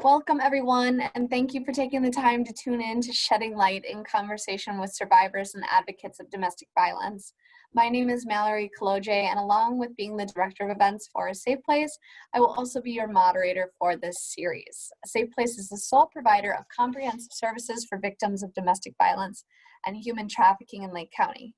Welcome, everyone, and thank you for taking the time to tune in to Shedding Light in conversation with survivors and advocates of domestic violence. My name is Mallory Kaloje, and along with being the Director of Events for A Safe Place, I will also be your moderator for this series. A Safe Place is the sole provider of comprehensive services for victims of domestic violence and human trafficking in Lake County.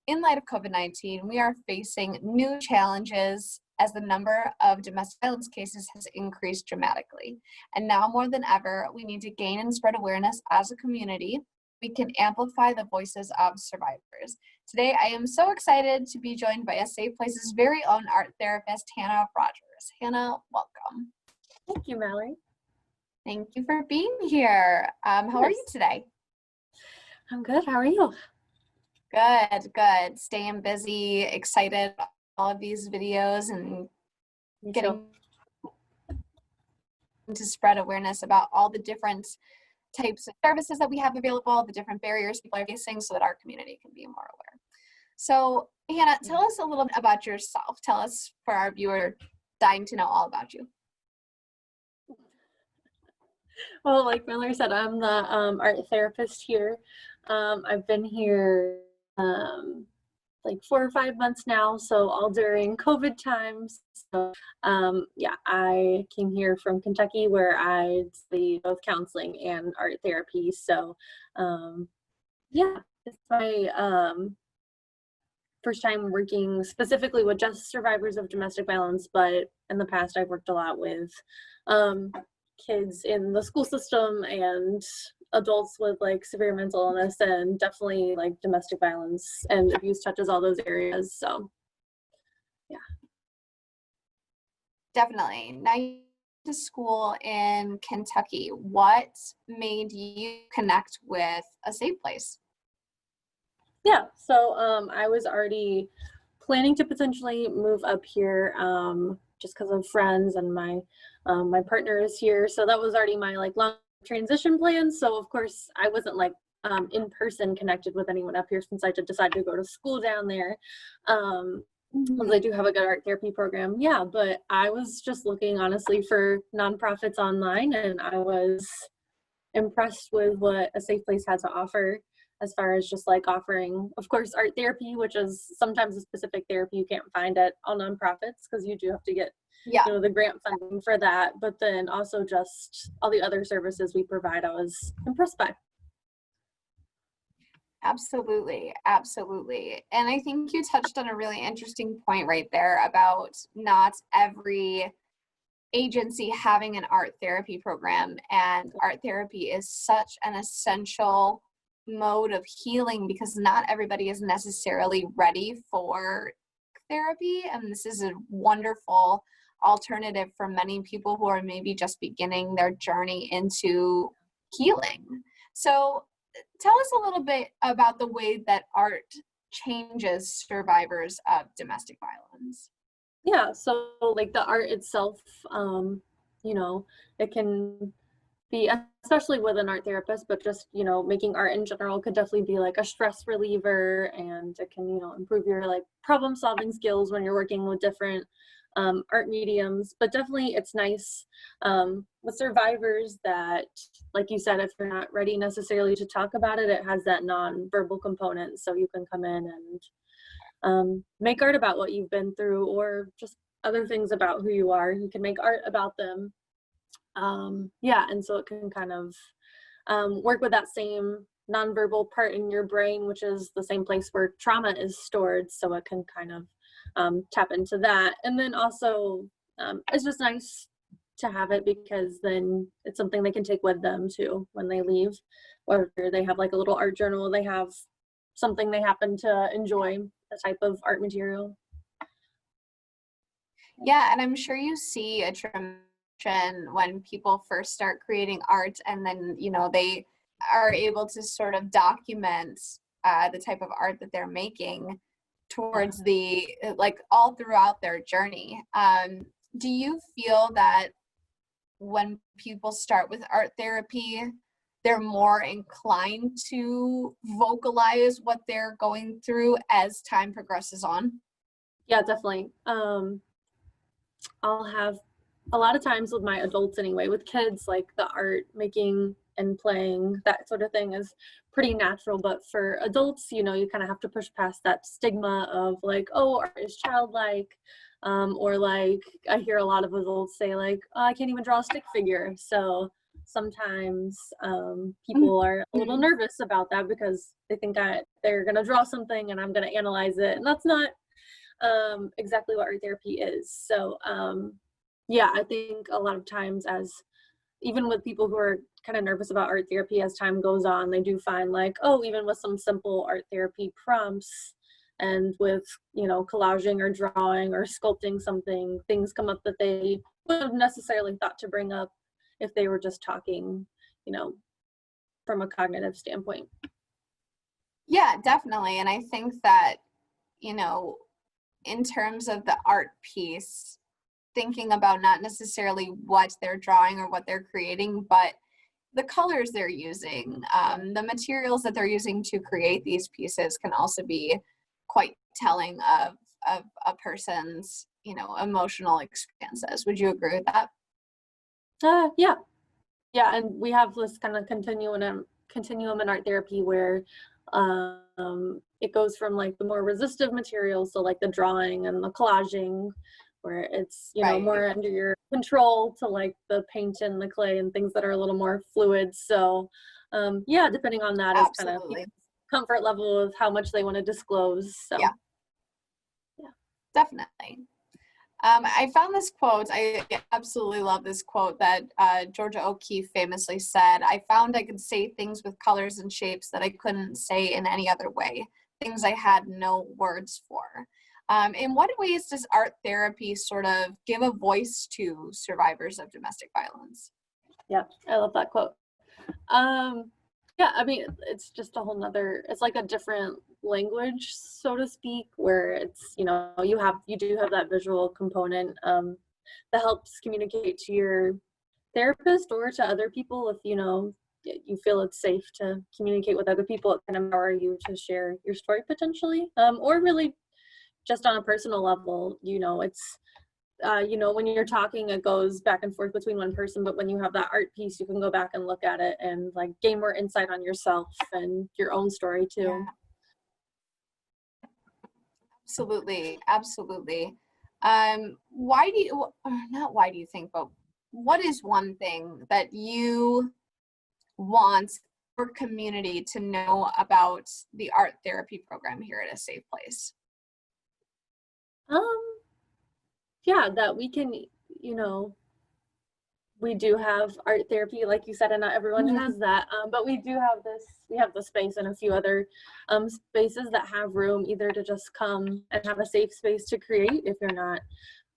In light of COVID-19, we are facing new challenges as the number of domestic violence cases has increased dramatically. And now more than ever, we need to gain and spread awareness as a community. We can amplify the voices of survivors. Today, I am so excited to be joined by A Safe Place's very own art therapist, Hannah Rogers. Hannah, welcome. Thank you, Mallory. Thank you for being here. How are you today? I'm good. How are you? Good. Staying busy, excited about all of these videos and getting to spread awareness about all the different types of services that we have available, the different barriers people are facing so that our community can be more aware. So Hannah, tell us a little bit about yourself. Tell us, for our viewer, dying to know all about you. Well, like Mallory said, I'm the art therapist here. I've been here like 4 or 5 months now, so all during COVID times. So yeah, I came here from Kentucky where I studied both counseling and art therapy. So yeah, it's my first time working specifically with just survivors of domestic violence, but in the past I've worked a lot with kids in the school system and adults with like severe mental illness, and definitely like domestic violence and abuse touches all those areas. So yeah. Definitely. Now you went to school in Kentucky. What made you connect with A Safe Place? Yeah, so I was already planning to potentially move up here just because of friends, and my partner is here, so that was already my like long transition plan. So of course I wasn't like in person connected with anyone up here since I did decide to go to school down there. They do have a good art therapy program, yeah, but I was just looking honestly for nonprofits online, and I was impressed with what A Safe Place had to offer as far as just like offering, of course, art therapy, which is sometimes a specific therapy you can't find at all nonprofits because you do have to get you know, the grant funding for that, but then also just all the other services we provide, I was impressed by. Absolutely. And I think you touched on a really interesting point right there about not every agency having an art therapy program, and art therapy is such an essential mode of healing because not everybody is necessarily ready for therapy, and this is a wonderful alternative for many people who are maybe just beginning their journey into healing. So tell us a little bit about the way that art changes survivors of domestic violence. Yeah, so like the art itself, you know, it can be, especially with an art therapist, but just, you know, making art in general could definitely be like a stress reliever, and it can, you know, improve your like problem solving skills when you're working with different art mediums. But definitely it's nice with survivors that, like you said, if you're not ready necessarily to talk about it, it has that non-verbal component, so you can come in and make art about what you've been through, or just other things about who you are. You can make art about them. Yeah, and so it can kind of work with that same nonverbal part in your brain, which is the same place where trauma is stored, so it can kind of tap into that. And then also it's just nice to have it because then it's something they can take with them too when they leave, or they have like a little art journal, they have something they happen to enjoy, a type of art material. Yeah, and I'm sure you see a transition when people first start creating art, and then, you know, they are able to sort of document the type of art that they're making towards the, like, all throughout their journey. Do you feel that when people start with art therapy, they're more inclined to vocalize what they're going through as time progresses on? Yeah, definitely. I'll have a lot of times with my adults anyway, with kids, like the art making and playing, that sort of thing is pretty natural. But for adults, you know, you kind of have to push past that stigma of like, oh, art is childlike. Or like I hear a lot of adults say like, oh, I can't even draw a stick figure. So sometimes people are a little Mhm. nervous about that because they think they're going to draw something and I'm going to analyze it. And that's not exactly what art therapy is. So yeah, I think a lot of times, as even with people who are kind of nervous about art therapy, as time goes on, they do find like, oh, even with some simple art therapy prompts and with, you know, collaging or drawing or sculpting something, things come up that they wouldn't have necessarily thought to bring up if they were just talking, you know, from a cognitive standpoint. Yeah, definitely. And I think that, you know, in terms of the art piece, thinking about not necessarily what they're drawing or what they're creating, but the colors they're using, the materials that they're using to create these pieces can also be quite telling of a person's, you know, emotional experiences. Would you agree with that? Yeah, yeah, and we have this kind of continuum in art therapy where it goes from like the more resistive materials, so like the drawing and the collaging, where it's, you know, Right. more under your control, to like the paint and the clay and things that are a little more fluid. So yeah, depending on that is kind of Absolutely. people's comfort level of how much they want to disclose. Yeah, So yeah. definitely. I found this quote. I absolutely love this quote that Georgia O'Keeffe famously said. I found I could say things with colors and shapes that I couldn't say in any other way, things I had no words for. In what ways does art therapy sort of give a voice to survivors of domestic violence? Yeah, I love that quote. Um, yeah, I mean, it's just a whole nother, it's like a different language, so to speak, where it's, you know, you do have that visual component that helps communicate to your therapist or to other people if, you know, you feel it's safe to communicate with other people. It can empower you to share your story potentially, or really just on a personal level, you know, it's you know, when you're talking, it goes back and forth between one person, but when you have that art piece, you can go back and look at it and like gain more insight on yourself and your own story too. Yeah, absolutely, absolutely. Why do you, or not why do you think, but what is one thing that you want our community to know about the art therapy program here at A Safe Place? Um, yeah, that we can, you know, we do have art therapy, like you said, and not everyone Mhm. has that. But we do have we have the space and a few other spaces that have room either to just come and have a safe space to create if you're not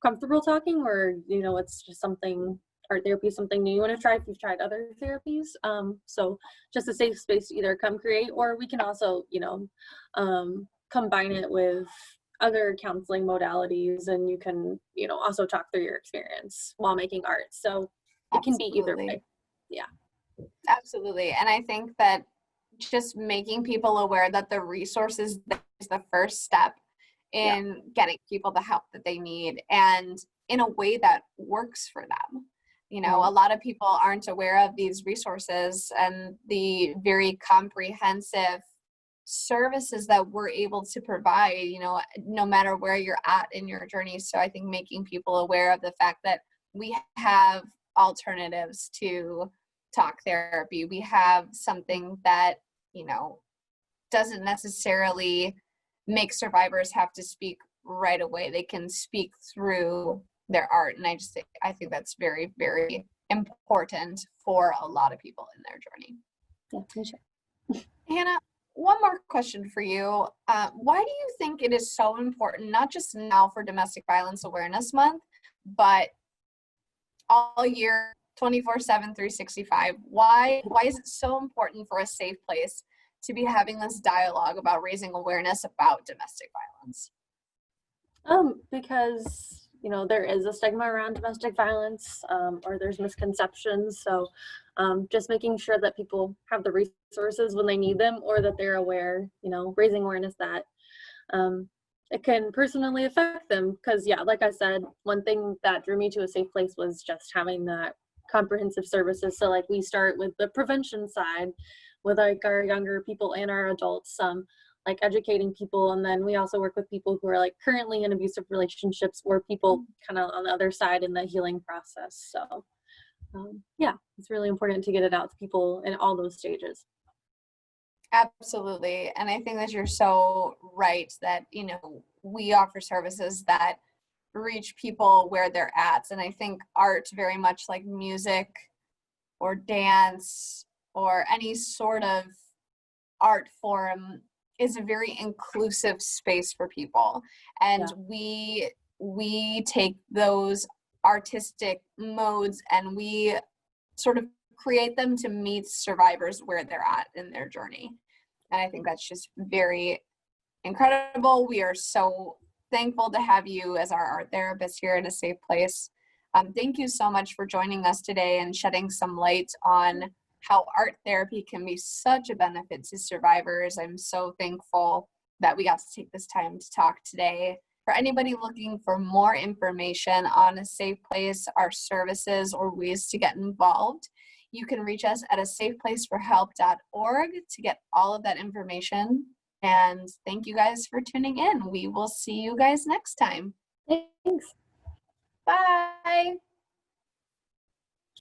comfortable talking, or, you know, it's just something, art therapy is something new you want to try if you've tried other therapies. So just a safe space to either come create, or we can also, you know, combine it with other counseling modalities, and you can, you know, also talk through your experience while making art. So it can be either way. Absolutely. Yeah. Absolutely. And I think that just making people aware that the resources is the first step Yeah. in getting people the help that they need and in a way that works for them. You know, Right. a lot of people aren't aware of these resources and the very comprehensive services that we're able to provide, you know, no matter where you're at in your journey. So I think making people aware of the fact that we have alternatives to talk therapy. We have something that, you know, doesn't necessarily make survivors have to speak right away. They can speak through their art. And I think that's very, very important for a lot of people in their journey. Yeah, for sure. Hannah, one more question for you. Why do you think it is so important, not just now for Domestic Violence Awareness Month, but all year, 24/7, 365? Why is it so important for a safe place to be having this dialogue about raising awareness about domestic violence? Because, you know, there is a stigma around domestic violence, or there's misconceptions. So just making sure that people have the resources when they need them, or that they're aware, you know, raising awareness that um, it can personally affect them. Because yeah, like I said, one thing that drew me to a safe place was just having that comprehensive services. So like we start with the prevention side with like our younger people and our adults, like educating people, and then we also work with people who are like currently in abusive relationships or people kind of on the other side in the healing process. So yeah, it's really important to get it out to people in all those stages. Absolutely. And I think that you're so right that, you know, we offer services that reach people where they're at. And I think art, very much like music or dance or any sort of art form, is a very inclusive space for people. And Yeah. we take those artistic modes and we sort of create them to meet survivors where they're at in their journey. And I think that's just very incredible. We are so thankful to have you as our art therapist here at A Safe Place. Thank you so much for joining us today and shedding some light on how art therapy can be such a benefit to survivors. I'm so thankful that we got to take this time to talk today. For anybody looking for more information on A Safe Place, our services, or ways to get involved, you can reach us at asafeplaceforhelp.org to get all of that information. And thank you guys for tuning in. We will see you guys next time. Thanks. Bye.